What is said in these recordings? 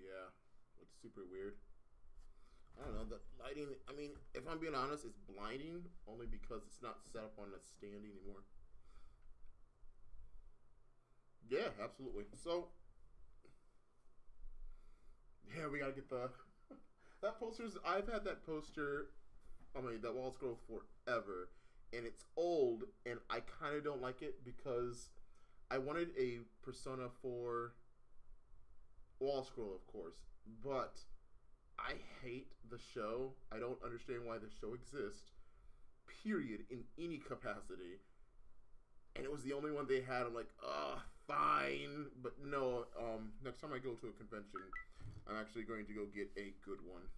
Yeah, it's super weird. I don't know, the lighting, I mean, if I'm being honest, it's blinding only because it's not set up on a stand anymore. Yeah, absolutely. So, yeah, we gotta get the... That poster's... I've had that poster, I mean, that wall scroll forever, and it's old, and I kind of don't like it because I wanted a Persona 4 wall scroll, of course, but I hate the show. I don't understand why the show exists, period, in any capacity. And it was the only one they had. I'm like, fine. But no, next time I go to a convention, I'm actually going to go get a good one.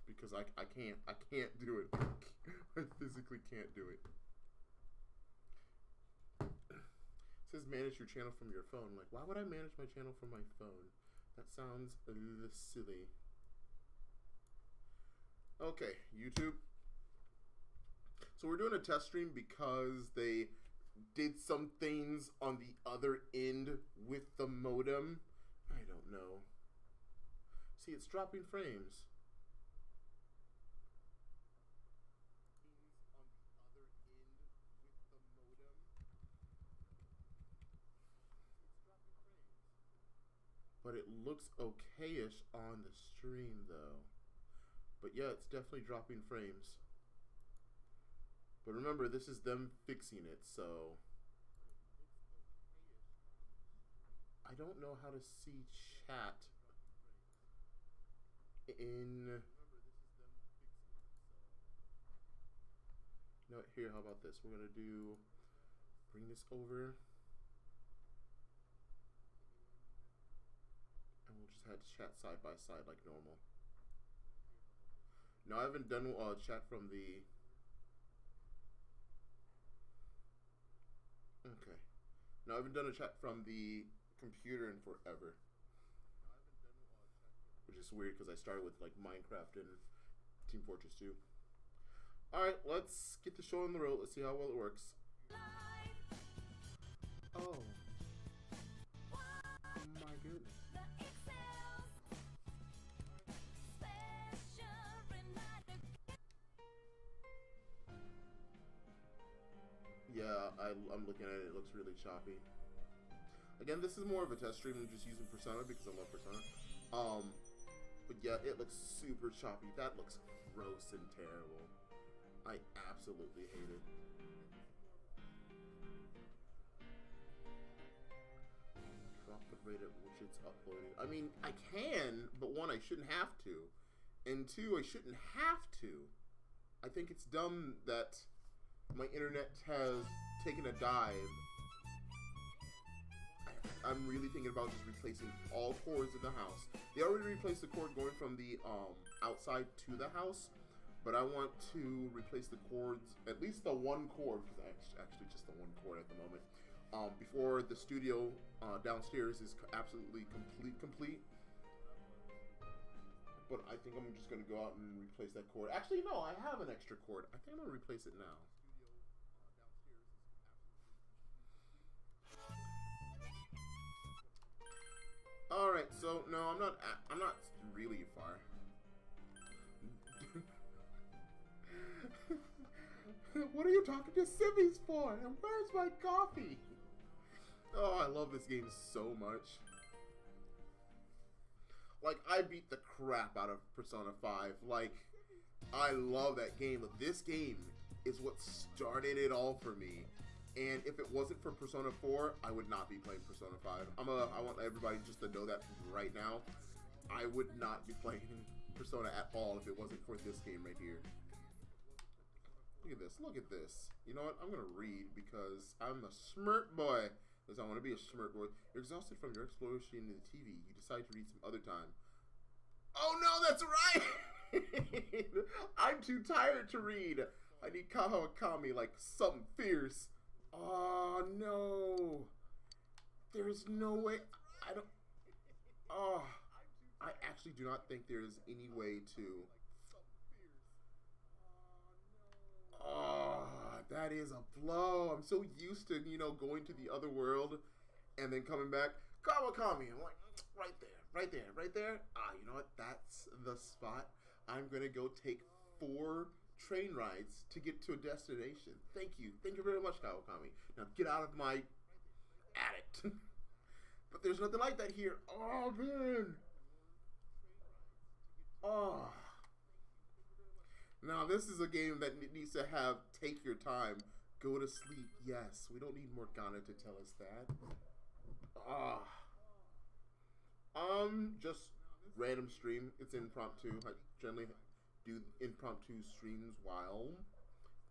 Because I can't do it. I physically can't do it. It says manage your channel from your phone. I'm like, why would I manage my channel from my phone? That sounds a little silly. Okay, YouTube. So we're doing a test stream because they did some things on the other end with the modem. I don't know. See, it's dropping frames. On the other end with the modem. It's dropping frames. But it looks okay-ish on the stream, though. But yeah, it's definitely dropping frames. But remember, this is them fixing it, so... I don't know how to see chat in... No, here, how about this? We're going to do... Bring this over. And we'll just have chat side by side like normal. No, I haven't done chat from the... Okay. No, I haven't done a chat from the computer in forever. Which is weird because I started with like Minecraft and Team Fortress 2. Alright, let's get the show on the road. Let's see how well it works. Oh. Oh my goodness. Yeah, I'm looking at it. It looks really choppy. Again, this is more of a test stream. I'm just using Persona because I love Persona. But yeah, it looks super choppy. That looks gross and terrible. I absolutely hate it. Drop the rate at which it's uploading. I mean, I can, but one, I shouldn't have to. And two, I shouldn't have to. I think it's dumb that my internet has taken a dive. I'm really thinking about just replacing all cords in the house. They already replaced the cord going from the outside to the house, but I want to replace the cords, at least the one cord, because actually just the one cord at the moment, before the studio downstairs is absolutely complete. But I think I'm just going to go out and replace that cord. Actually, no, I have an extra cord. I think I'm going to replace it now. Alright, so no, I'm not really far. What are you talking to Sibby's for? And where's my coffee? Oh, I love this game so much. Like, I beat the crap out of Persona 5. Like, I love that game, but this game is what started it all for me. And if it wasn't for Persona 4, I would not be playing Persona 5. I want everybody just to know that right now. I would not be playing Persona at all if it wasn't for this game right here. Look at this. Look at this. You know what? I'm going to read because I'm a smart boy. Because I want to be a smart boy. You're exhausted from your exploration into the TV. You decide to read some other time. Oh no, that's right! I'm too tired to read. I need Kawakami like something fierce. Oh no. There's no way. I don't. Oh. I actually do not think there is any way to. Oh, that is a blow. I'm so used to, you know, going to the other world and then coming back. Kawakami. I'm like, right there. Right there, right there. Ah, you know what? That's the spot. I'm going to go take 4 train rides to get to a destination. Thank you. Thank you very much, Kawakami. Now get out of my attic. But there's nothing like that here. Oh, man. Oh. Now, this is a game that needs to have take your time. Go to sleep. Yes, we don't need Morgana to tell us that. Ah. Just random stream. It's impromptu. I generally do impromptu streams while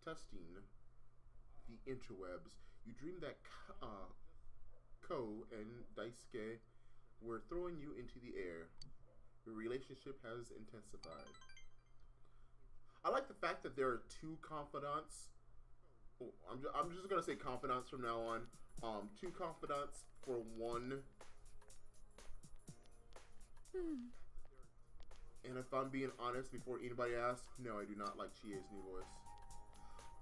testing the interwebs. You dream that Ko and Daisuke were throwing you into the air. Your relationship has intensified. I like the fact that there are 2 confidants. Oh, I'm just gonna say confidants from now on. 2 confidants for 1. And if I'm being honest, before anybody asks, no, I do not like Chie's new voice.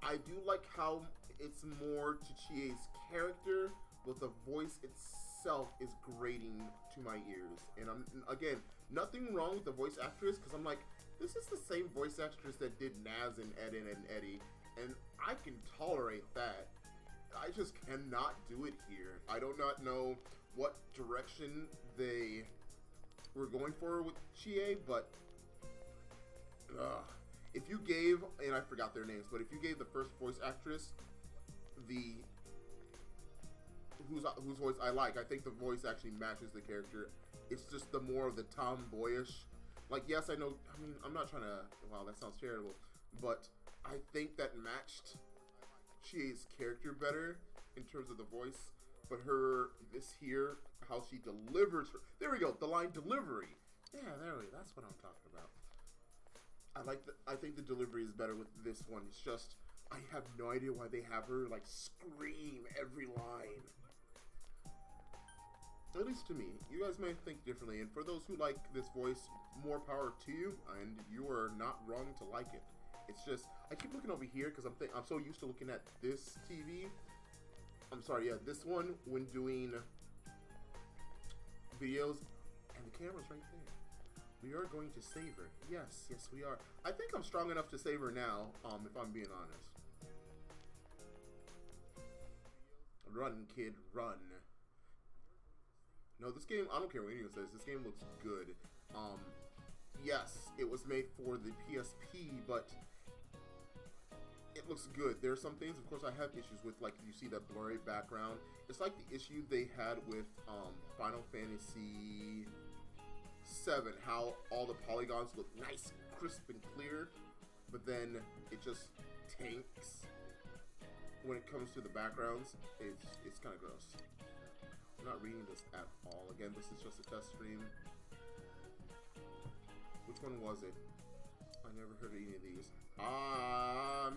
I do like how it's more to Chie's character, but the voice itself is grating to my ears. And again, nothing wrong with the voice actress, because I'm like, this is the same voice actress that did Naz and Eden and Eddie, and I can tolerate that. I just cannot do it here. I do not know what direction they were going for with Chie, but if you gave, and I forgot their names, but if you gave the first voice actress whose voice I like, I think the voice actually matches the character. It's just the more of the tomboyish. Like, yes, I know, I mean, I'm not trying to, wow, that sounds terrible, but I think that matched Chie's character better in terms of the voice. But this here, how she delivers her, there we go, the line delivery. Yeah, that's what I'm talking about. I think the delivery is better with this one. It's just, I have no idea why they have her, like, scream every line. At least to me. You guys may think differently, and for those who like this voice, more power to you, and you are not wrong to like it. It's just, I keep looking over here, because I'm so used to looking at this TV. I'm sorry, yeah, this one, when doing videos, and the camera's right there. We are going to save her. Yes, yes we are. I think I'm strong enough to save her now, if I'm being honest. Run, kid, run. No, this game, I don't care what anyone says, this game looks good. Yes, it was made for the PSP, but it looks good. There are some things, of course, I have issues with, like you see that blurry background. It's like the issue they had with Final Fantasy VII, how all the polygons look nice, crisp, and clear, but then it just tanks when it comes to the backgrounds. It's kind of gross. I'm not reading this at all. Again, this is just a test stream. Which one was it? I never heard of any of these.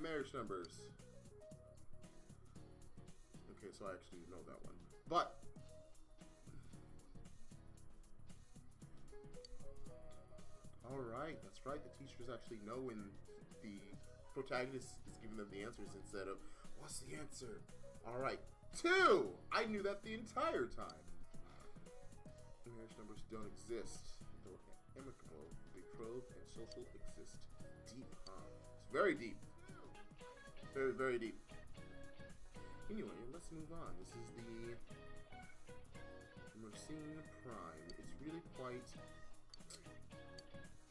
Marriage numbers. Okay, so I actually know that one. But alright, that's right. The teachers actually know when the protagonist is giving them the answers instead of, what's the answer? Alright, 2! I knew that the entire time. Marriage numbers don't exist. Though amicable, betrothed, and social exist. Deep, huh? It's very deep. Very, very deep. Anyway, let's move on. This is the Mercine Prime. It's really quite...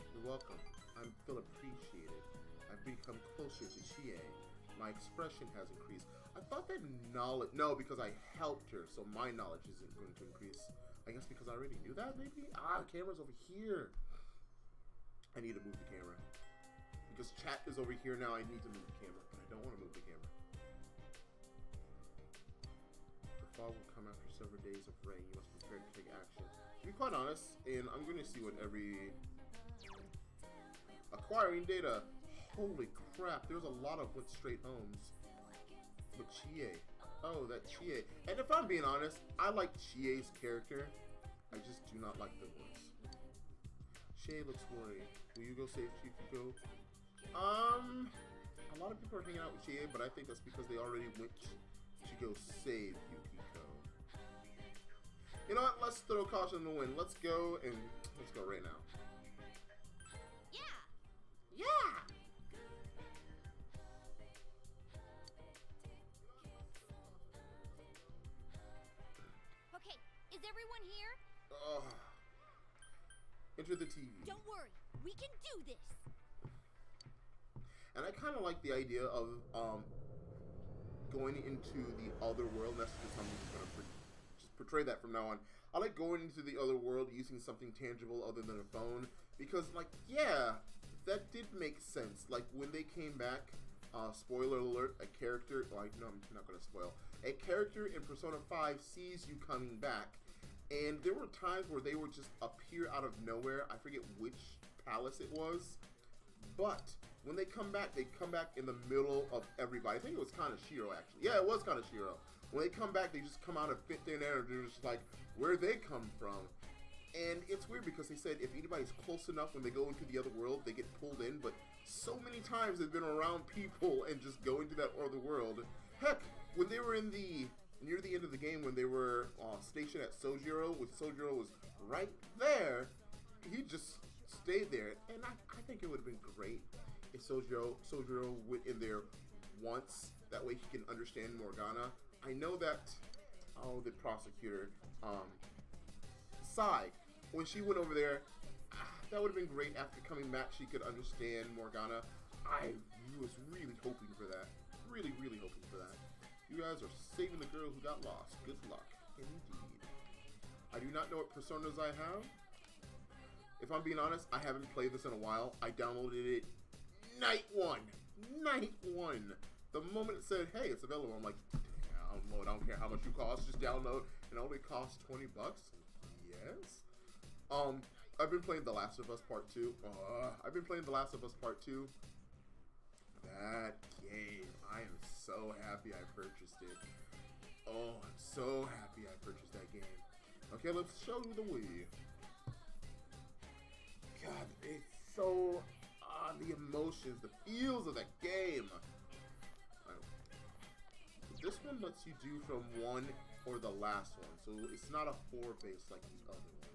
You're welcome. I feel appreciated. I've become closer to Chie. My expression has increased. I thought that knowledge... No, because I helped her, so my knowledge isn't going to increase. I guess because I already knew that, maybe? Ah, the camera's over here. I need to move the camera. Because chat is over here now, I need to move the camera. But I don't want to move the camera. The fall will come after several days of rain. You must prepare to take action. To be quite honest, and I'm going to see what every... Acquiring data. Holy crap, there's a lot of went straight homes. But Chie. Oh, that Chie. And if I'm being honest, I like Chie's character. I just do not like the voice. Chie looks worried. Will you go save Yukiko? A lot of people are hanging out with Chie, but I think that's because they already went to go save Yukiko. You know what? Let's throw caution to the wind. Let's go right now. Yeah. Yeah. Okay, is everyone here? Enter the TV. Don't worry, we can do this. And I kind of like the idea of going into the other world. That's just something I'm just going to just portray that from now on. I like going into the other world using something tangible other than a phone. Because, like, yeah, that did make sense. Like, when they came back, spoiler alert, a character, like, no, I'm not going to spoil. A character in Persona 5 sees you coming back. And there were times where they would just appear out of nowhere. I forget which palace it was. But when they come back in the middle of everybody. I think it was Kaneshiro, actually. Yeah, it was Kaneshiro. When they come back, they just come out of thin air, and they're just like, where'd they come from? And it's weird because they said if anybody's close enough when they go into the other world, they get pulled in. But so many times they've been around people and just go into that other world. Heck, when they were near the end of the game, when they were stationed at Sojiro, when Sojiro was right there, he just stayed there. And I think it would have been great if Sojiro went in there once. That way he can understand Morgana. I know that, the prosecutor, Sai, when she went over there, that would have been great. After coming back, she could understand Morgana. I was really hoping for that. Really, really hoping for that. You guys are saving the girl who got lost. Good luck. Indeed. I do not know what personas I have. If I'm being honest, I haven't played this in a while. I downloaded it night one. The moment it said, hey, it's available, I'm like, download. I don't care how much you cost. Just download. And it only costs $20. Yes. I've been playing The Last of Us Part 2. That game. I am so happy I purchased it. Oh, I'm so happy I purchased that game. Okay, let's show you the Wii. God, it's so... the emotions, the feels of that game. This one lets you do from one or the last one, so it's not a 4 base like the other one.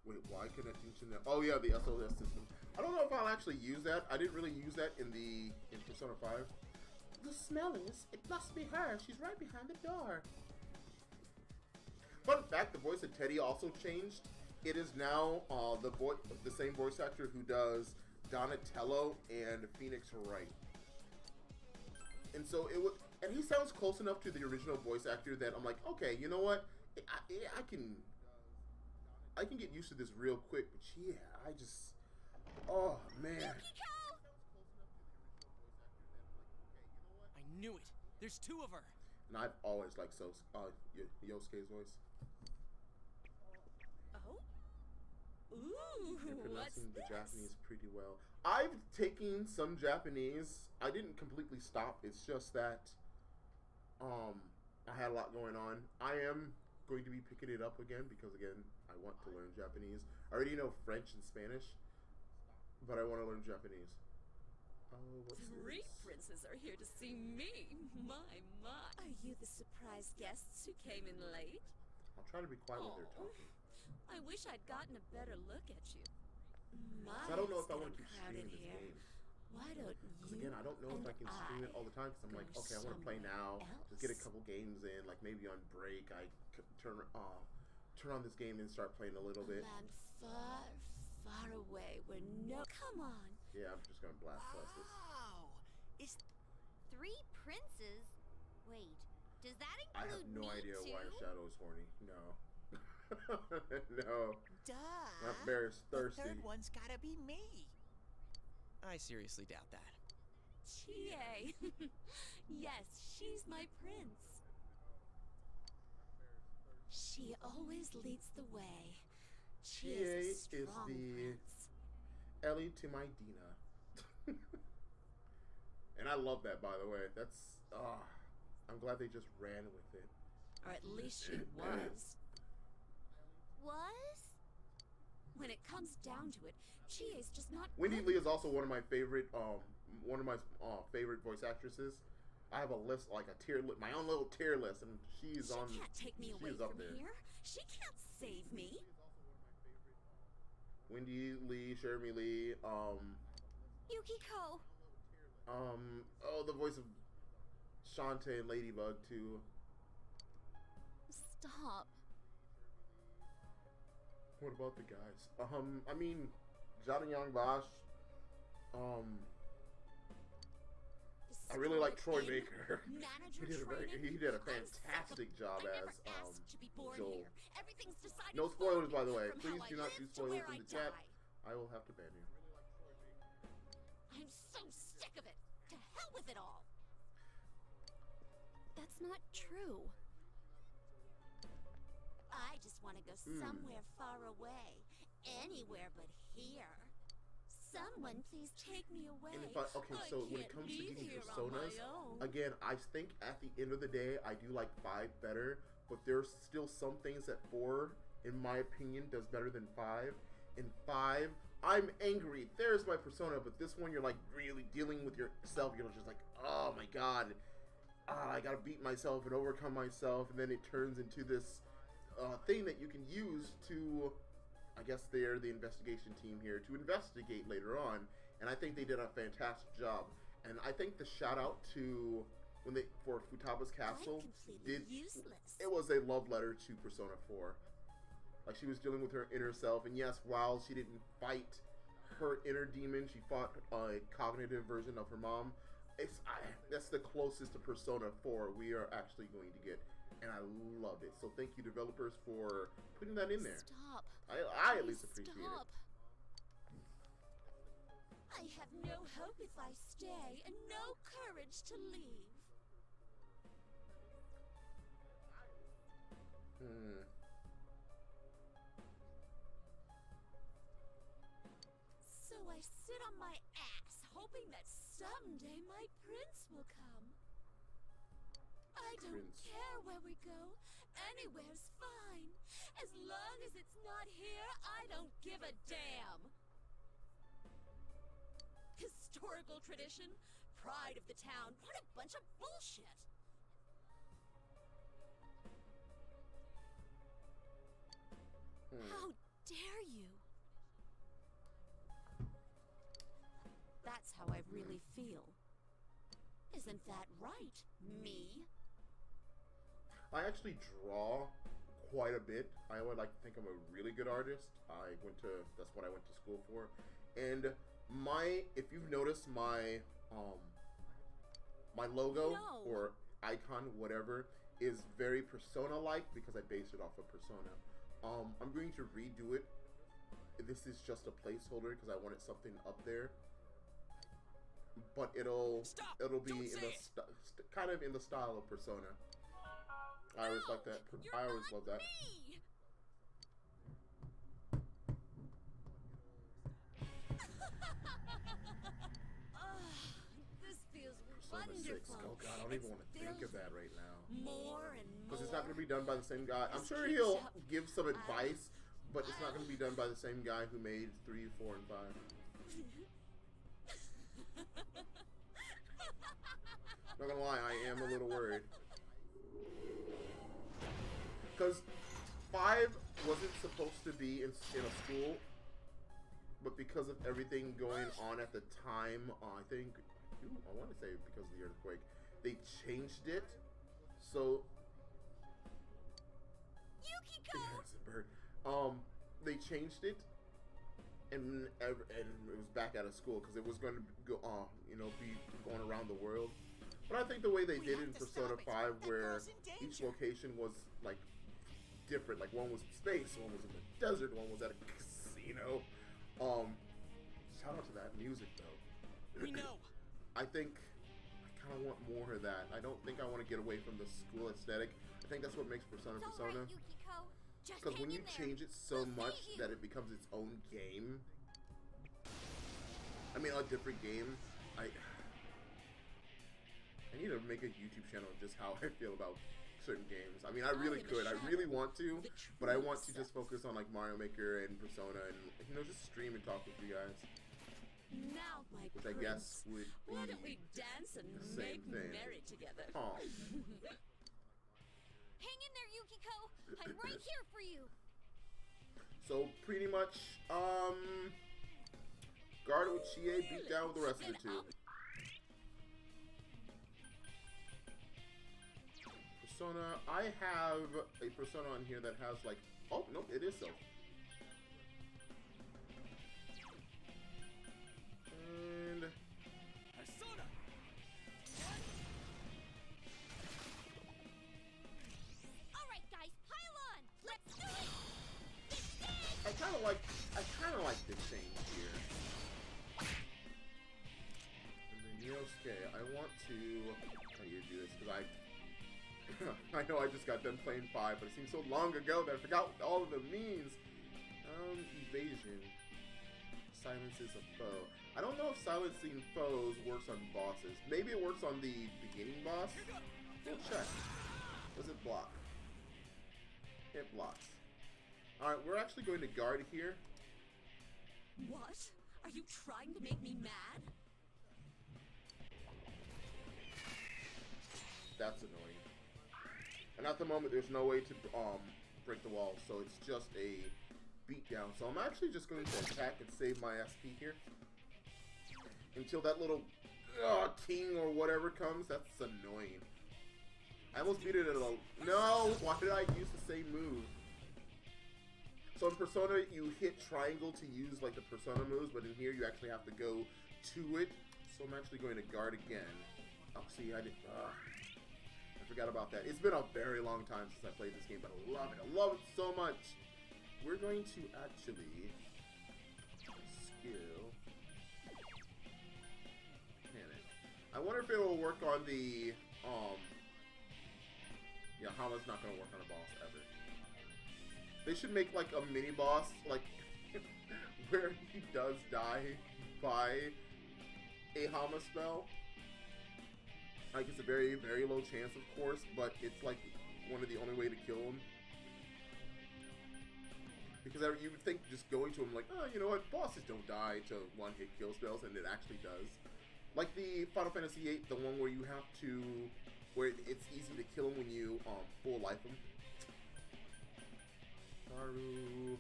Wait, why connecting to that? Oh yeah, the SOS system. I don't know if I'll actually use that. I didn't really use that in Persona 5. The smell is, it must be her. She's right behind the door. Fun fact, the voice of Teddy also changed. It is now the same voice actor who does Donatello and Phoenix Wright. And so and he sounds close enough to the original voice actor that I'm like, okay, you know what? I can get used to this real quick. But yeah, oh man. Yukiko! I knew it. There's 2 of her. And I've always liked Yosuke's voice. Oh? You're Ooh, what's pronouncing the this? Japanese pretty well. I've taken some Japanese. I didn't completely stop. It's just that I had a lot going on. I am going to be picking it up again because, again, I want to learn Japanese. I already know French and Spanish, but I want to learn Japanese. Oh, what's 3 this? princes are here to see me. My. Are you the surprise guests who came in late? I'll try to be quiet when they're talking. I wish I'd gotten a better look at you. So I don't know if I want to keep streaming this game. Why don't you? Because again, I don't know if I can stream it all the time. Because I'm like, okay, I want to play now. Just get a couple games in. Like maybe on break, I turn on this game and start playing a little bit. Land far, far away where no. Come on. Yeah, I'm just gonna blast this. Wow! Is 3 princes? Wait, does that I include have no me idea too? why Shadow is horny. No. No. Duh. That bear is thirsty. The 3rd one's gotta be me. I seriously doubt that. Chie. Yes, she's my prince. She always leads the way. Chie is a strong prince. Ellie to my Dina. And I love that, by the way. That's I'm glad they just ran with it. Or at least she was. Was? When it comes down to it, Chie's just not Wendy good Lee is enough. also one of my favorite favorite voice actresses. I have a list, like a tier list, my own little tier list, and she's She on. can't take me away She's up from there. here. She can't save me. Wendy Lee, Jeremy Lee, Yukiko. oh, the voice of Shantae and Ladybug too. Stop. What about the guys? I mean, Johnny Young Bosch. I really like Troy Baker. He did a fantastic job as Joel. Everything's decided No spoilers, by the way. from Please how do I not live do to spoilers where in I the chat. die. I will have to ban you. I'm so sick of it. To hell with it all. That's not true. I just want to go somewhere far away. Anywhere but here. Someone please take me away. And if okay, so when it comes to getting personas, again, I think at the end of the day, I do like 5 better, but there's still some things that 4, in my opinion, does better than 5. In 5, I'm angry. There's my persona, but this one, you're like really dealing with yourself. You're just like, oh my god, I gotta beat myself and overcome myself, and then it turns into this thing that you can use to, I guess they're the investigation team here, to investigate later on, and I think they did a fantastic job. And I think the shout out to for Futaba's Castle it was a love letter to Persona 4. Like, she was dealing with her inner self, and yes, while she didn't fight her inner demon, she fought a cognitive version of her mom. That's the closest to Persona 4 we are actually going to get, and I loved it. So thank you, developers, for putting that in there. Stop. I at least appreciate Stop. it. I have no hope if I stay, and no courage to leave. So I sit on my ass, hoping that someday my prince will come. I don't care where we go. Anywhere's fine. As long as it's not here, I don't give a damn. Historical tradition, pride of the town. What a bunch of bullshit. How dare you? That's how I really feel. Isn't that right, me? I actually draw quite a bit. I would like to think I'm a really good artist. That's what I went to school for. And if you've noticed my my logo or icon, whatever, is very Persona-like because I based it off of Persona. I'm going to redo it. This is just a placeholder because I wanted something up there. But it'll be in the kind of in the style of Persona. I always like that. I always love that. This feels Persona 6. wonderful. Oh god, I don't even want to think of that right now. More and more. Because it's not going to be done by the same guy. I'm sure he'll give some advice, but it's not going to be done by the same guy who made 3, 4, and 5. Not gonna lie, I am a little worried. Because 5 wasn't supposed to be in a school, but because of everything going on at the time, I want to say because of the earthquake, they changed it. So, Yukiko! yeah, it's a bird. They changed it, and it was back out of school because it was going to go, be going around the world. But I think the way they did it in Persona 5, where each location was like different, like one was space, one was in the desert, one was at a casino. Shout out to that music though. We know. I think I kind of want more of that. I don't think I want to get away from the school aesthetic. I think that's what makes Persona Don't Persona. worry, Yukiko. Just Because hang when you in there. change it so We'll much save you. that it becomes its own game, I mean a different game, I need to make a YouTube channel of just how I feel about certain games. I mean, I really could. I really want to, but I want to just focus on like Mario Maker and Persona and, just stream and talk with you guys. Now, my which I guess would be why don't we dance and the same make thing. merry together? Oh. Hang in there, Yukiko. I'm right here for you. So pretty much, Guard with Chie beat down with the rest of the two. Persona, I have a persona on here that has like, oh nope, it is Sylph. And Persona! All right, guys, pile on. Let's do it. I kind of like the change here. And then Yosuke, I want to, how do you do this? Because I know I just got done playing 5, but it seems so long ago that I forgot what all of them means. Evasion. Silences a foe. I don't know if silencing foes works on bosses. Maybe it works on the beginning boss. We'll check. Does it block? It blocks. Alright, we're actually going to guard here. What? Are you trying to make me mad? That's annoying. And at the moment, there's no way to break the wall, so it's just a beatdown. So I'm actually just going to attack and save my SP here until that little king or whatever comes. That's annoying. I almost beat it at a... No! Why did I use the same move? So in Persona, you hit triangle to use like the Persona moves, but in here you actually have to go to it. So I'm actually going to guard again. Oh, see, I did... I forgot about that. It's been a very long time since I played this game, but I love it. I love it so much. We're going to actually skill panic. I wonder if it will work on the yeah, Hama's not gonna work on a boss ever. They should make like a mini boss like where he does die by a Hama spell. Like, it's a very, very low chance, of course, but it's like one of the only way to kill him. Because you would think just going to him like, oh, you know what, bosses don't die to one-hit kill spells, and it actually does. Like the Final Fantasy VIII, the one where you have to, where it's easy to kill him when you full life him. Garu.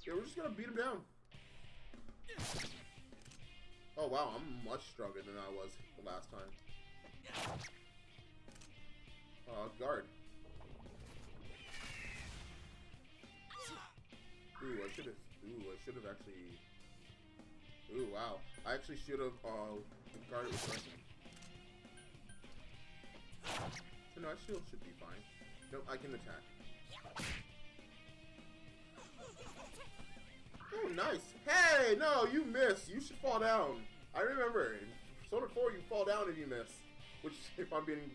Yeah, we're just gonna beat him down. Oh wow, I'm much stronger than I was the last time. Guard. Ooh, I should have actually... Ooh, wow. I actually should have, guarded with Russian. So no, I still should be fine. Nope, I can attack. Oh, nice. Hey, no, you missed. You should fall down. I remember. In Persona 4, you fall down and you miss. Which, if I'm being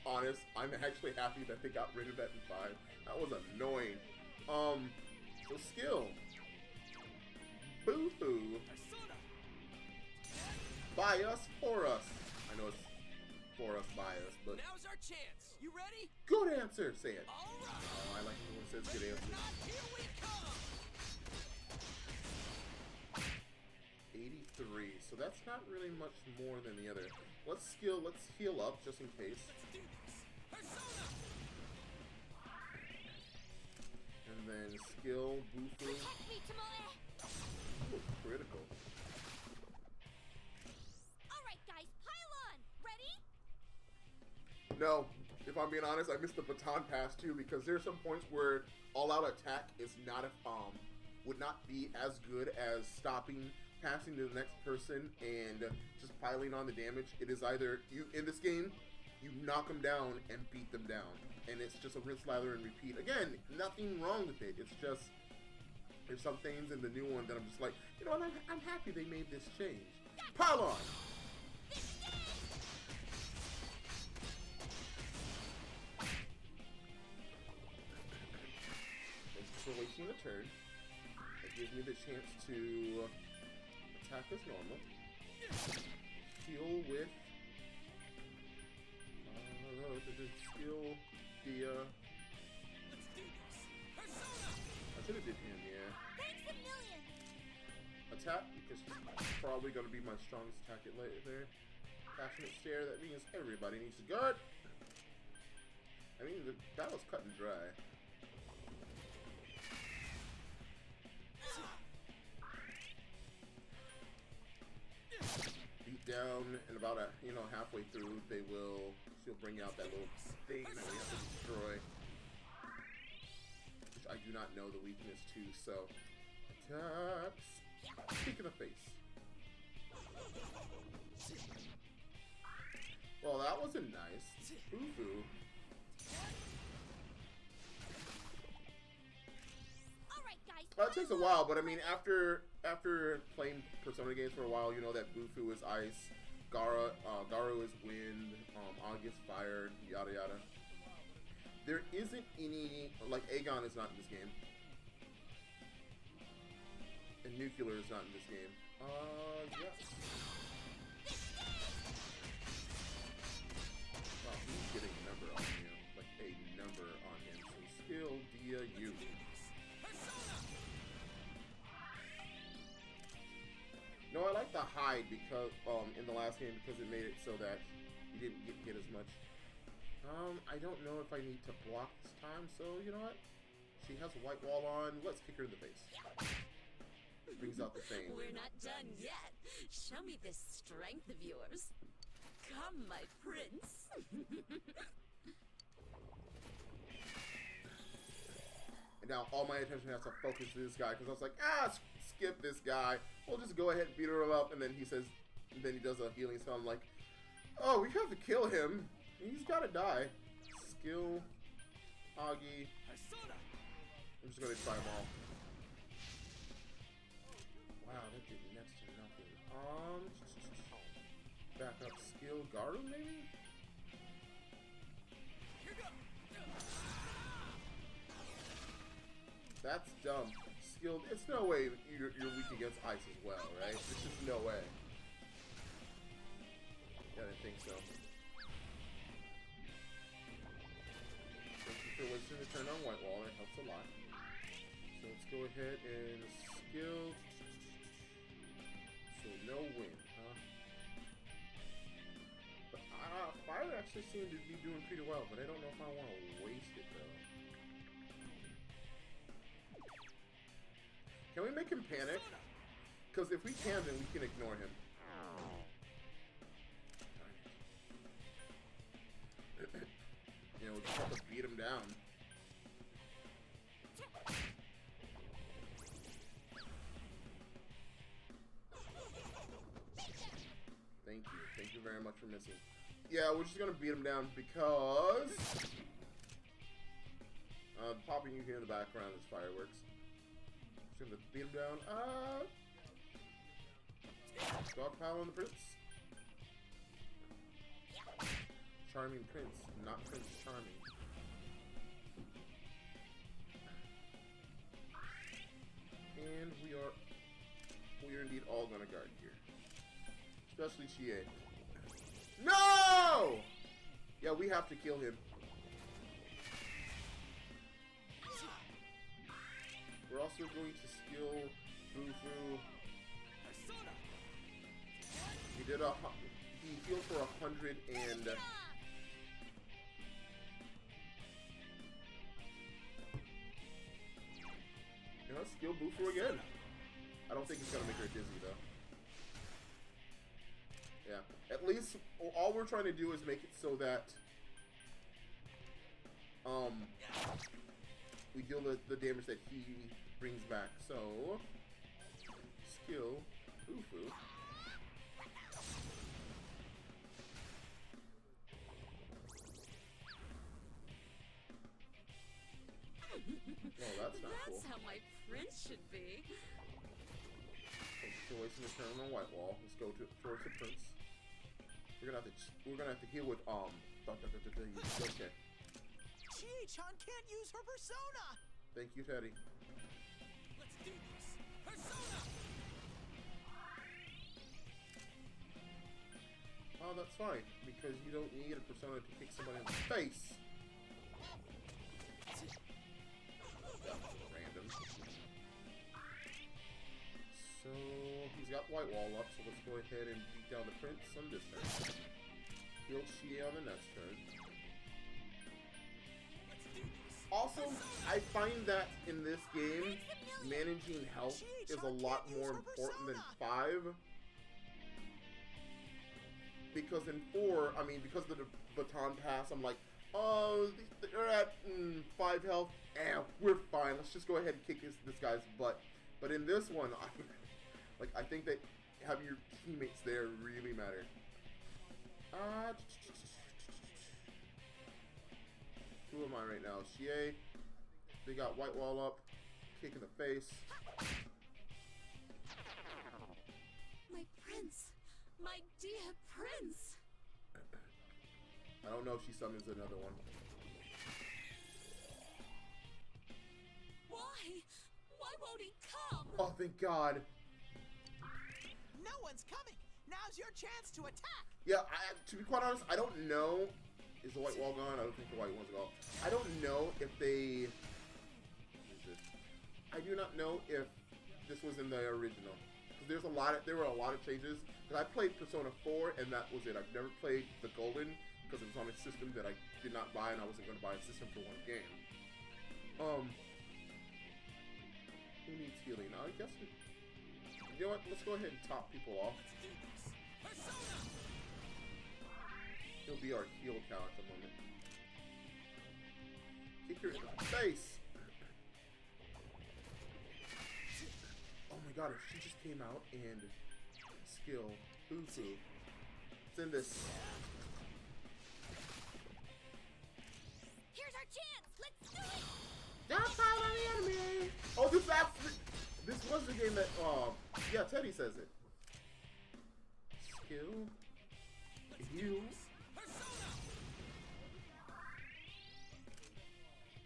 honest, I'm actually happy that they got rid of that in 5. That was annoying. So skill. Boo-hoo. By us, for us. I know it's for us, by us, but... Now's our chance. You ready? Good answer, say it. All right. Oh, I like it when it says good answer. Not here we come. 83, so that's not really much more than the other. Let's heal up just in case. Let's do this. Persona. And then skill, Bufu. Protect me, Tomoe. Ooh, critical. All right, guys, pile on. Ready? No, if I'm being honest, I missed the baton pass too because there's some points where all-out attack is not would not be as good as stopping, passing to the next person, and just piling on the damage. It is either you in this game, you knock them down and beat them down, and it's just a rinse, lather, and repeat. Again, nothing wrong with it. It's just there's some things in the new one that I'm just like, you know what? I'm happy they made this change. Pile on. Thanks for wasting a turn. That gives me the chance to attack as normal. Heal with the skill, the Let's do this. Persona. attack because she's probably going to be my strongest attack at later. Passionate stare, that means everybody needs to guard. I mean, the battle's cut and dry. Beat down, and about halfway through, she'll bring out that little thing that we have to destroy. Which I do not know the weakness to, so attacks. Kick in the face. Well, that wasn't nice. Boo-boo. It takes a while, but I mean, after playing Persona games for a while, you know that Bufu is ice, Garu is wind, Agi is fire, yada yada. There isn't any, like, Aegon is not in this game. And Nuclear is not in this game. Yes. Wow, he's getting a number on you. Like, a number on him. So skill, Dia, you. No, I like the hide because in the last game because it made it so that you didn't get hit as much. I don't know if I need to block this time, so you know what? She has a white wall on. Let's kick her in the face. Brings out the thing. We're not done yet. Show me this strength of yours. Come, my prince. And now all my attention has to focus to this guy because I was like, skip this guy. We'll just go ahead and beat her up. And then he says, and then he does a healing spell. I'm like, oh, we have to kill him. He's gotta die. Skill, Agi. I'm just gonna try them all. Wow, that did next to nothing. Back up, skill, Garu maybe? That's dumb. Skilled, it's no way you're weak against ice as well, right? There's just no way. Yeah, I didn't think so. Thank you for listening to turn on white wall, that helps a lot. So let's go ahead and skill. So no win, huh? But fire actually seemed to be doing pretty well, but I don't know if I want to waste it though. Can we make him panic? Because if we can, then we can ignore him. You know, we just have to beat him down. Thank you. Thank you very much for missing. Yeah, we're just gonna beat him down because popping you here in the background is fireworks. Just gonna beat him down. Dogpile on the prince. Charming prince, not Prince Charming. And we are indeed all gonna guard here. Especially Chie. No! Yeah, we have to kill him. We're also going to skill Bufu. He healed for 100 and you know, skill Bufu again. I don't think it's gonna make her dizzy though. Yeah, at least all we're trying to do is make it so that we deal the damage that he brings back. So skill Bufu. Oh, that's not cool. That's how my prince should be. Thank you for wasting the turn on the white wall. Let's go towards the prince. We're gonna have to heal with okay. Chie-chan can't use her persona. Thank you, Teddy. Let's do this. Persona. Oh, that's fine because you don't need a persona to kick somebody in the face. That was random. So he's got white wall up, so let's go ahead and beat down the prince on this turn. Heal Chie on the next turn. Also, I find that in this game, managing health is a lot more important than 5. Because in 4, I mean, because of the baton pass, I'm like, oh, they're at 5 health. We're fine. Let's just go ahead and kick this guy's butt. But in this one, I think that having your teammates there really matter. Who am I right now? Chie. They got white wall up. Kick in the face. My prince. My dear prince. I don't know if she summons another one. Why? Why won't he come? Oh, thank God. No one's coming. Now's your chance to attack. Yeah, to be quite honest, I don't know. Is the white wall gone? I don't think the white one's gone. I don't know if they... What is this? I do not know if this was in the original. Because there were a lot of changes. Because I played Persona 4 and that was it. I've never played the Golden because it was on a system that I did not buy and I wasn't going to buy a system for one game. Who needs healing? I guess we... You know what? Let's go ahead and top people off. He'll be our heal cow at the moment. Kick her in the face! Oh my god, if she just came out and skill Ufu. Send this. Here's our chance. Let's do it. Don't fight on the enemy! Oh, this was the game that, yeah, Teddy says it. Skill. Heal.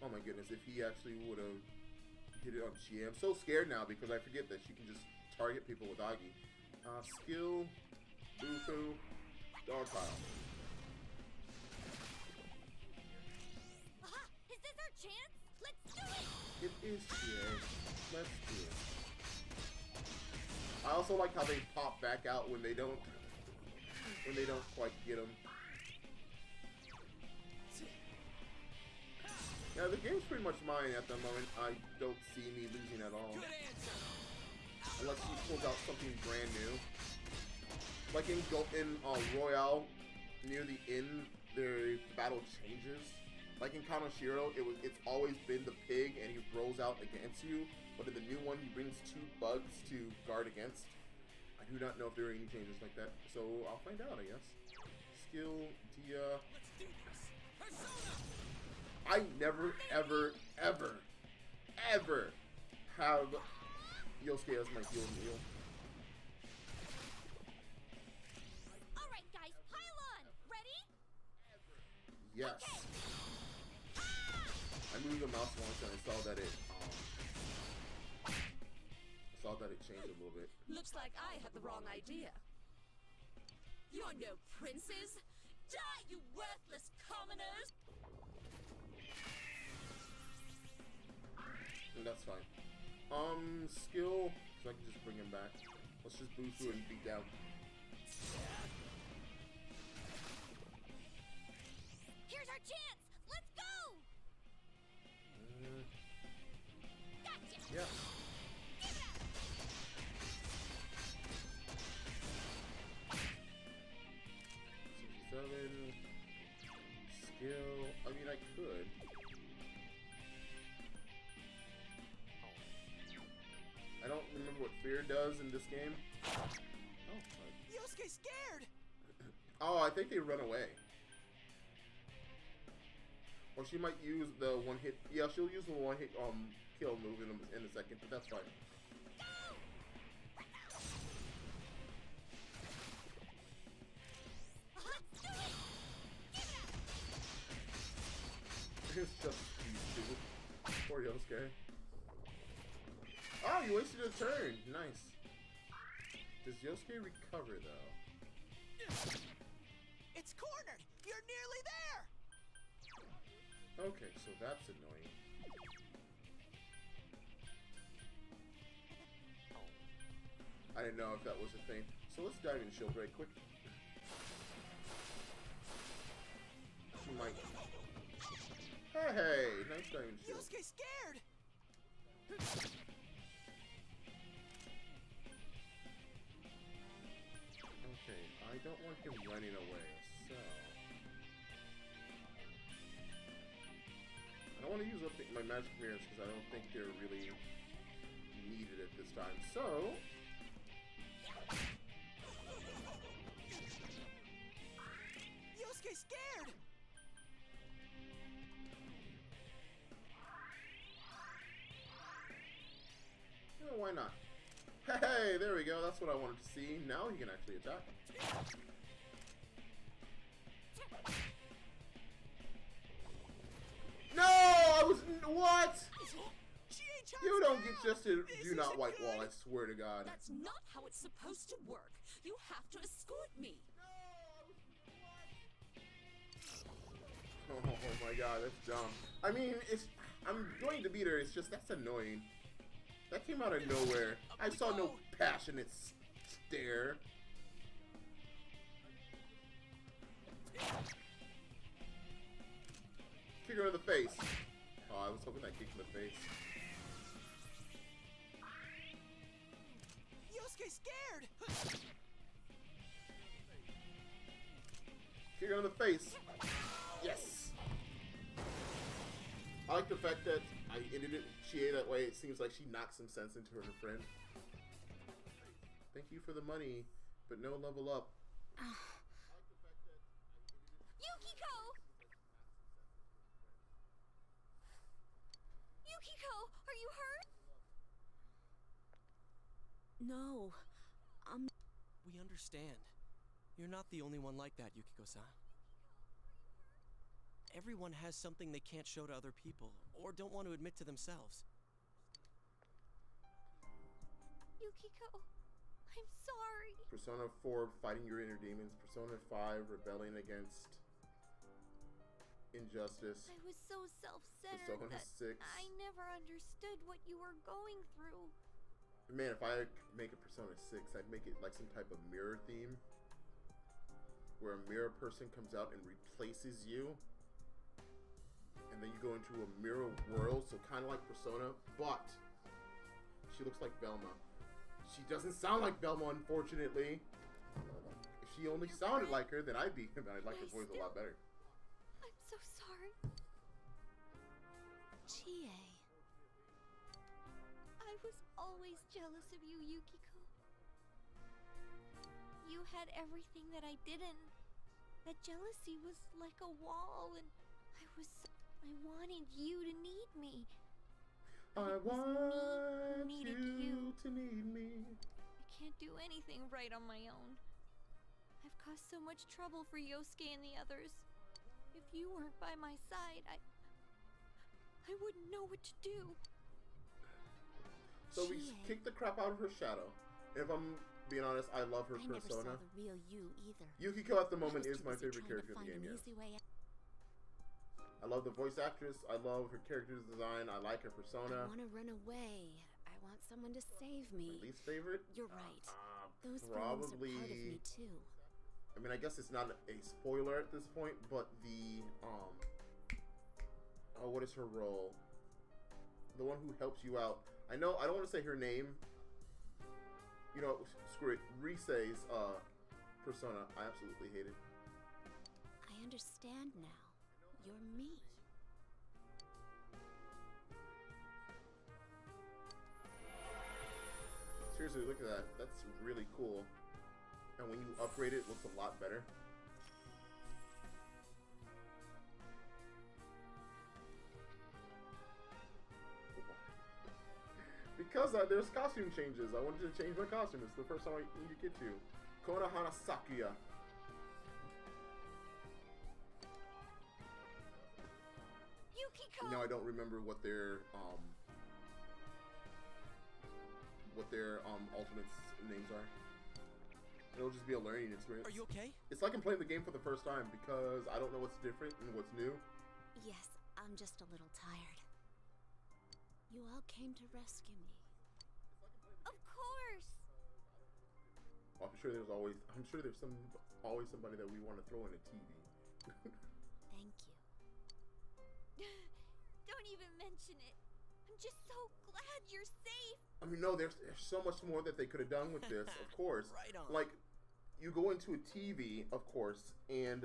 Oh my goodness, if he actually would have hit it on Chie. I'm so scared now because I forget that she can just target people with Agi. Skill, Ufu, dog pile. Aha! Is this our chance? Let's do it. It is Chie. Let's do it. I also like how they pop back out when they don't quite get them. Yeah, the game's pretty much mine at the moment. I don't see me losing at all. Unless he pulls out something brand new. Like in Royale, near the end, the battle changes. Like in Kanoshiro, it's always been the pig and he rolls out against you. But in the new one, he brings 2 bugs to guard against. I do not know if there are any changes like that. So I'll find out, I guess. Skill, Dia. I never, ever, ever, ever have Yosuke as my heal meal. Alright guys, pile on. Ready? Yes. I moved the mouse once and I saw that it changed a little bit. Looks like I had the wrong idea. You're no princes. Die, you worthless commoners! And that's fine. Skill, so I can just bring him back. Let's just boost through and beat down. Here's our chance. Let's go. Gotcha. Yeah. Give it up. 67. Skill. I mean, I could. I don't remember what fear does in this game. Oh, Yosuke's scared. oh, I think they run away. Or she might use the one hit. Yeah, she'll use the one hit kill move in a second, but that's fine. It's just these two. Poor Yosuke. Oh, you wasted a turn. Nice. Does Yosuke recover, though? It's cornered. You're nearly there. Okay, so that's annoying. I didn't know if that was a thing. So let's dive in shield right quick. She might. Hey, nice diving shield. Yosuke's scared! Okay, I don't want him running away, so... I don't want to use up my magic mirrors because I don't think they're really needed at this time, so... Yosuke's scared! Oh, why not? Hey, there we go. That's what I wanted to see. Now he can actually attack. No! I was... What? She ain't trying You to don't get stop. just to This do not isn't white wall, good. I swear to God. That's not how it's supposed to work. You have to escort me. Oh my God, that's dumb. I mean, it's... I'm going to beat her, it's just that's annoying. That came out of nowhere. I saw no passionate stare. Kick her in the face. Oh, I was hoping that kick in the face. Yosuke's scared! Kick her in the face. Yes. I like the fact that I ended it Chie that way. It seems like she knocked some sense into her friend. Thank you for the money, but no level up. Yukiko! Yukiko, are you hurt? No, We understand. You're not the only one like that, Yukiko-san. Everyone has something they can't show to other people, or don't want to admit to themselves. Yukiko, I'm sorry. Persona 4, fighting your inner demons. Persona 5, rebelling against injustice. I was so self-centered Persona that 6. I never understood what you were going through. Man, if I could make a Persona 6, I'd make it like some type of mirror theme. Where a mirror person comes out and replaces you. And then you go into a mirror world, so kind of like Persona, but she looks like Velma. She doesn't sound like Velma, unfortunately. If she only sounded like her, then I'd like her voice a lot better. I'm so sorry. Chie. I was always jealous of you, Yukiko. You had everything that I didn't. That jealousy was like a wall, and I wanted you to need me. I It was want me you needed you. to need me. I can't do anything right on my own. I've caused so much trouble for Yosuke and the others. If you weren't by my side, I wouldn't know what to do. So we Chie. kicked the crap out of her shadow. If I'm being honest, I love her I never saw persona. the real you either. Yukiko at the moment I is was too my busy favorite trying to character in the find game, an yes. easy way out. I love the voice actress. I love her character design. I like her I persona. want to run away. I want someone to save My me. least favorite? You're right. Those feelings are part of me too. I mean, I guess it's not a spoiler at this point, but the, oh, what is her role? The one who helps you out. I know, I don't want to say her name. You know, screw it. Rise's, persona. I absolutely hate it. I understand now. You're me. Seriously, look at that. That's really cool. And when you upgrade it, it looks a lot better. Because there's costume changes. I wanted to change my costume. It's the first time I need to get to. Konohana Sakuya. Yukiko! No, I don't remember what their alternates names are. It'll just be a learning experience. Are you okay? It's like I'm playing the game for the first time because I don't know what's different and what's new. Yes, I'm just a little tired. You all came to rescue me. Of course! I'm sure there's always somebody that we want to throw in a TV. Thank you. Don't even mention it. I'm just so glad you're safe. I mean, no, there's so much more that they could have done with this, of course. Right on. Like, you go into a TV, of course, and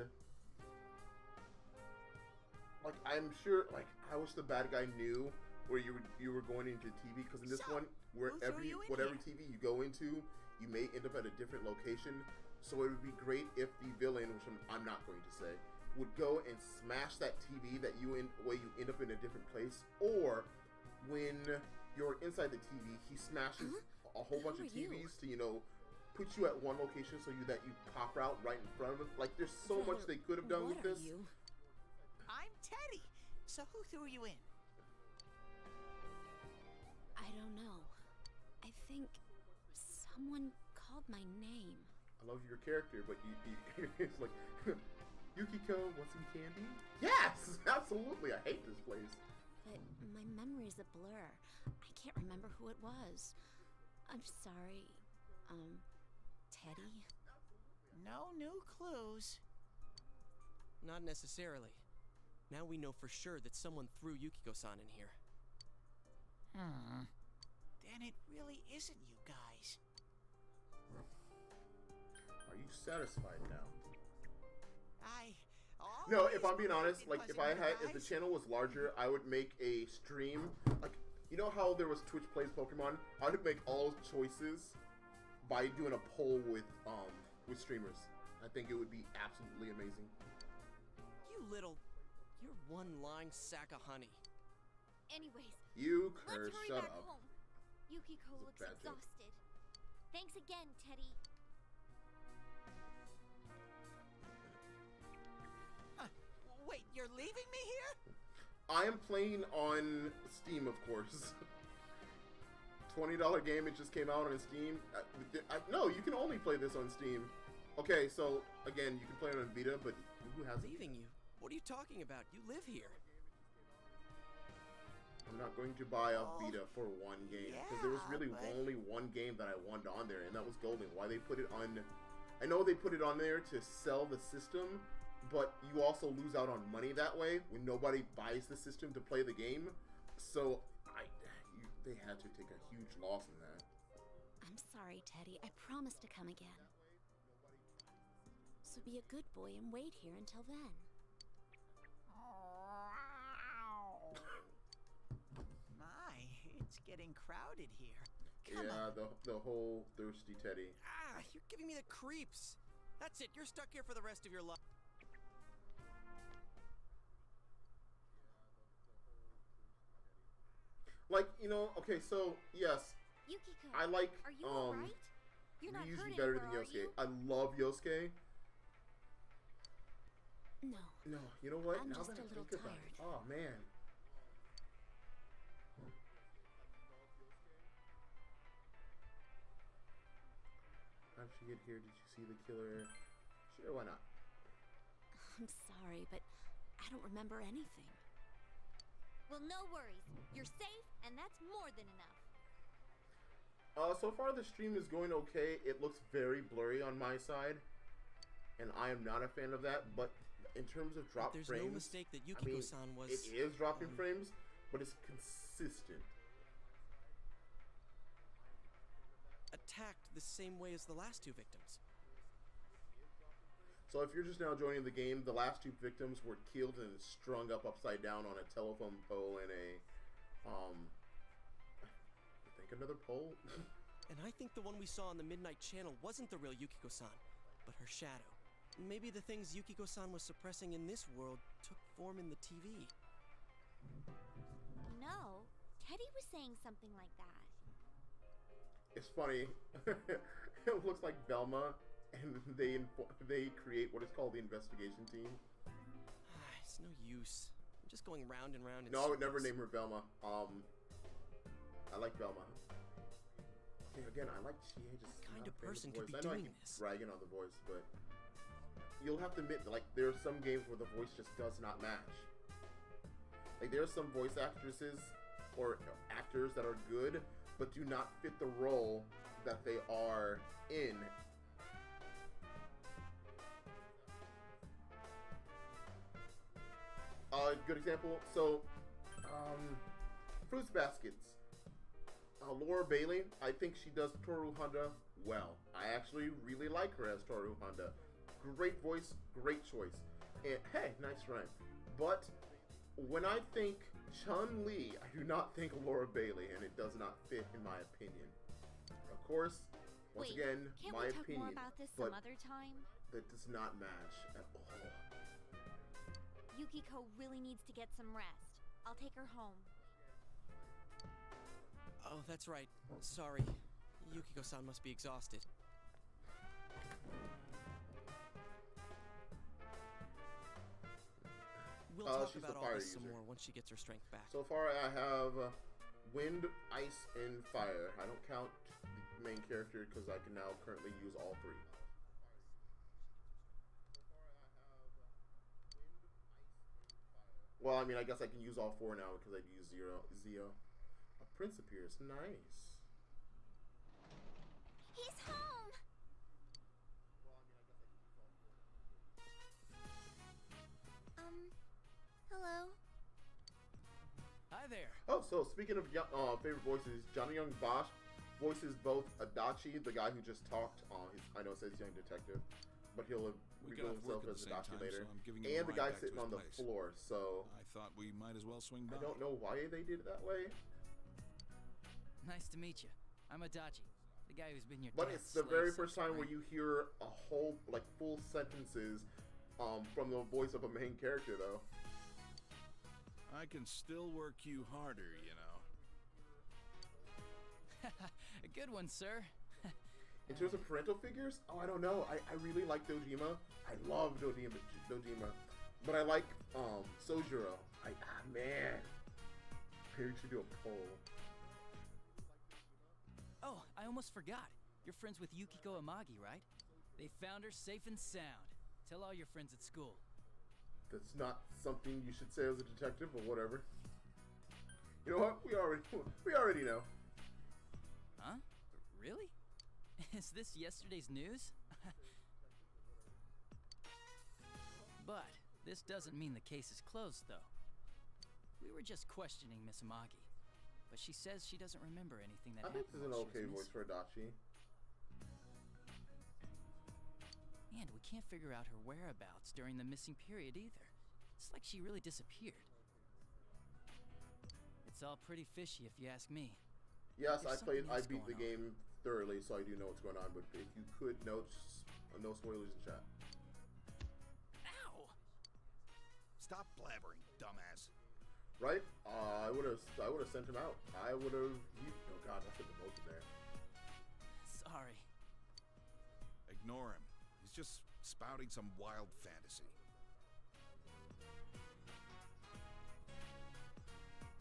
like I wish the bad guy knew where you were going into TV, because in this So, one, whatever TV you go into, you may end up at a different location. So it would be great if the villain, which I'm not going to say, would go and smash that TV that you end up in a different place, or when you're inside the TV, he smashes a whole bunch of TVs to put you at one location so that you pop out right in front of him. Like, there's so much they could have done with this. You? I'm Teddy. So who threw you in? I don't know. I think someone called my name. I love your character, but it's like, Yukiko wants some candy? Yes, absolutely. I hate this place. But my memory's a blur. I can't remember who it was. I'm sorry. Teddy? No new clues. Not necessarily. Now we know for sure that someone threw Yukiko-san in here. Then it really isn't you guys. Are you satisfied now? No, if I'm being honest, like if the channel was larger, I would make a stream. Like, you know how there was Twitch Plays Pokemon? I would make all choices by doing a poll with streamers. I think it would be absolutely amazing. You're one lying sack of honey. Anyways, You let's curse, hurry shut back up. home. Yukiko It's a looks bad joke. exhausted. Thanks again, Teddy. Wait, you're leaving me here? I am playing on Steam, of course. $20 game, it just came out on Steam. No, you can only play this on Steam. Okay, so again, you can play it on Vita, but who has it? Leaving you? What are you talking about? You live here. I'm not going to buy a Vita for one game, because there was yeah, really but- only one game that I wanted on there, and that was Golden. Why they put it on... I know they put it on there to sell the system, but you also lose out on money that way when nobody buys the system to play the game. So they had to take a huge loss in that. I'm sorry, Teddy. I promise to come again. So be a good boy and wait here until then. My, it's getting crowded here. Come Yeah, on. the whole thirsty Teddy. Ah, you're giving me the creeps. That's it. You're stuck here for the rest of your life. Like, okay, so yes, Yukiko, I like are you alright? You're not Ryuji hurt better than anywhere, are Yosuke. you? I love Yosuke. No. No, you know what? I'm Now just that I a little think about it, tired. oh man. How did she get here? Did you see the killer? Sure, why not? I'm sorry, but I don't remember anything. Well, no worries. You're safe, and that's more than enough. So far the stream is going okay. It looks very blurry on my side, and I am not a fan of that. But in terms of drop There's frames, no mistake that I mean, Yukiko-san was... it is dropping frames, but it's consistent. attacked the same way as the last two victims. So if you're just now joining the game, the last two victims were killed and strung up upside down on a telephone pole and I think another pole. And I think the one we saw on the Midnight Channel wasn't the real Yukiko-san, but her shadow. Maybe the things Yukiko-san was suppressing in this world took form in the TV. No, Teddy was saying something like that. It's funny. It looks like Velma, and they create what is called the investigation team. It's no use. I'm just going round and round in No, I would never circles. name her Velma. I like Velma. Okay, again, I like Chie. Just What kind not of a fan person the could voice. be I know I doing keep this? bragging on the voice, but you'll have to admit, like, there are some games where the voice just does not match. Like, there are some voice actresses or actors that are good, but do not fit the role that they are in. good example. So, Fruits Baskets. Laura Bailey, I think she does Toru Honda well. I actually really like her as Toru Honda. Great voice, great choice. And hey, nice rhyme. But when I think Chun-Li, I do not think Laura Bailey, and it does not fit in my opinion. Of course, once Wait, again, can't my we talk opinion. more about this but some other time? that does not match at all. Yukiko really needs to get some rest. I'll take her home. Oh, that's right. Sorry. Yukiko-san must be exhausted. We'll talk she's about the all fire this some user. more once she gets her strength back. So far, I have wind, ice, and fire. I don't count the main character because I can now currently use all three. Well, I mean, I guess I can use all four now because I use Zio. A prince appears. Nice. He's home! Hello? Hi there. Oh, so speaking of favorite voices, Johnny Young Bosch voices both Adachi, the guy who just talked. I know it says Young Detective, but he'll reveal himself as Adachi later. And the guy sitting on the floor. So I thought we might as well swing by. I don't know why they did it that way, Nice to meet you. I'm Adachi, the guy who's been your but dad's it's the slave very since, first time where right? you hear a whole full sentences from the voice of a main character though. I can still work you harder, you know. A good one, sir. In terms of parental figures, I don't know. I really like Dojima. I love Dojima. But I like Sojiro. Man. Maybe we should do a poll. Oh, I almost forgot. You're friends with Yukiko Amagi, right? They found her safe and sound. Tell all your friends at school. That's not something you should say as a detective, or whatever. You know what? We already know. Huh? Really? Is this yesterday's news? But this doesn't mean the case is closed, though. We were just questioning Miss Amagi, but she says she doesn't remember anything that I think happened. this is an while she okay was voice for Adachi. And we can't figure out her whereabouts during the missing period either. It's like she really disappeared. It's all pretty fishy if you ask me. Yes, There's I something else beat the going on. game thoroughly, so I do know what's going on. But if you could note, no spoilers in chat. Ow! Stop blabbering, dumbass. Right? I would have sent him out. I would have. Oh God, that's a demotion there. Sorry. Ignore him. He's just spouting some wild fantasy.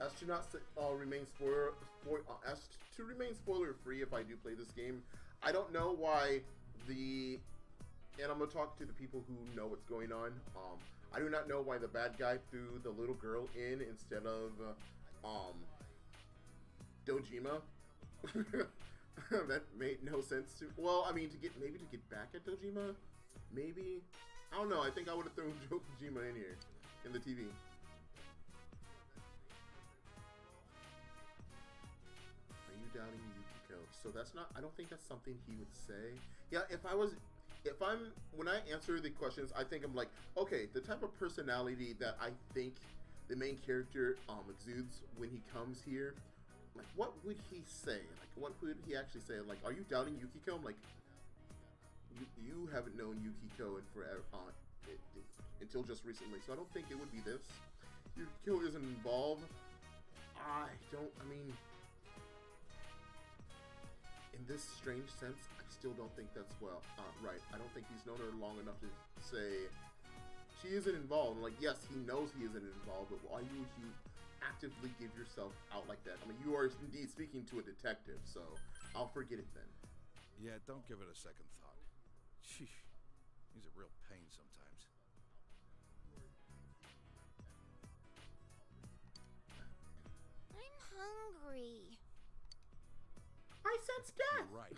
As to not remain spoiler free if I do play this game, I don't know why and I'm gonna talk to the people who know what's going on. I do not know why the bad guy threw the little girl in instead of Dojima. That made no sense to. Well, I mean, to get back at Dojima, maybe. I don't know. I think I would have thrown Dojima in here in the TV. Doubting Yukiko. So that's not, I don't think that's something he would say. Yeah, when I answer the questions, I think I'm like, okay, the type of personality that I think the main character exudes when he comes here, like, what would he say? Like, what would he actually say? Like, are you doubting Yukiko? I'm like, you haven't known Yukiko in forever, until just recently, so I don't think it would be this. Yukiko isn't involved. In this strange sense, I still don't think that's right. I don't think he's known her long enough to say she isn't involved. Like, yes, he knows he isn't involved, but why would you actively give yourself out like that? I mean, you are indeed speaking to a detective, so I'll forget it then. Yeah, don't give it a second thought. Sheesh, he's a real pain sometimes. I'm hungry. I sense death! You're right.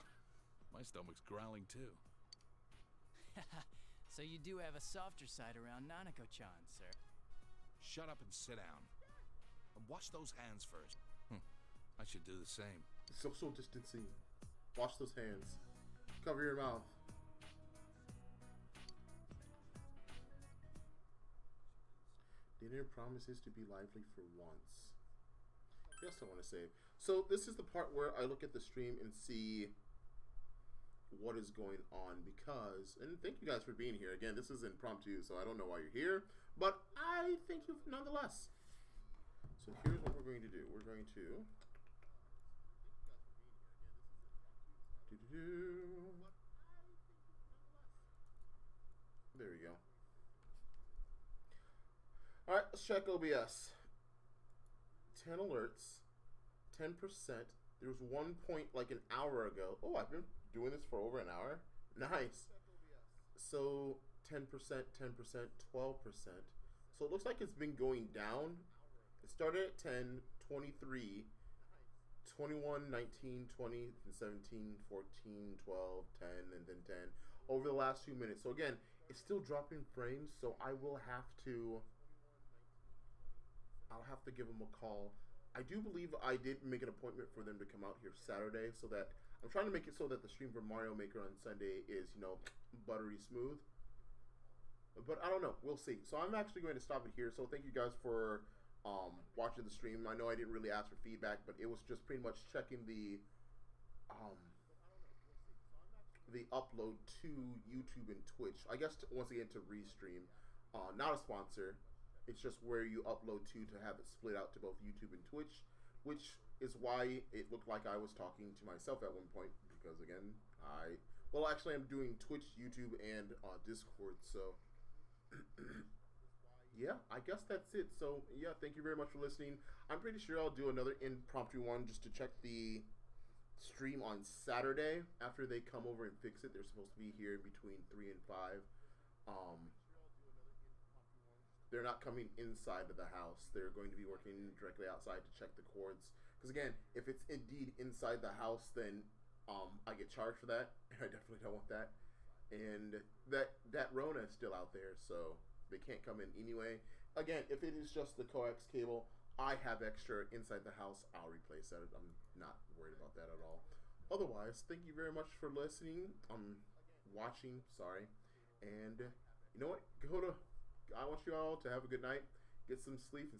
My stomach's growling too. So you do have a softer side around Nanako-chan, sir. Shut up and sit down. And wash those hands first. I should do the same. Social distancing. Wash those hands. Cover your mouth. Dinner promises to be lively for once. Yes, I want to say. So this is the part where I look at the stream and see what is going on because, and thank you guys for being here. Again, this is impromptu, so I don't know why you're here, but I thank you nonetheless. So here's what we're going to do. We're going to there we go. All right, let's check OBS. 10 alerts, 10%. There was 1 point like an hour ago. Oh, I've been doing this for over an hour. Nice. So 10%, 10%, 12%. So it looks like it's been going down. It started at 10, 23, 21, 19, 20, 17, 14, 12, 10, and then 10 over the last 2 minutes. So again, it's still dropping frames, so I'll have to give them a call. I do believe I did make an appointment for them to come out here Saturday, so that I'm trying to make it so that the stream for Mario Maker on Sunday is, you know, buttery smooth. But I don't know. We'll see. So I'm actually going to stop it here. So thank you guys for watching the stream. I know I didn't really ask for feedback, but it was just pretty much checking the upload to YouTube and Twitch. I guess once again to restream. Not a sponsor. It's just where you upload to have it split out to both YouTube and Twitch, which is why it looked like I was talking to myself at one point, because again, well, actually I'm doing Twitch, YouTube, and Discord, so yeah, I guess that's it. So yeah, thank you very much for listening. I'm pretty sure I'll do another impromptu one just to check the stream on Saturday after they come over and fix it. They're supposed to be here between 3 and 5. They're not coming inside of the house. They're going to be working directly outside to check the cords. Because again, if it's indeed inside the house, then I get charged for that. And I definitely don't want that. And that Rona is still out there, so they can't come in anyway. Again, if it is just the coax cable, I have extra inside the house. I'll replace that. I'm not worried about that at all. Otherwise, thank you very much for listening. Watching, sorry. And you know what? I want you all to have a good night, get some sleep, and stay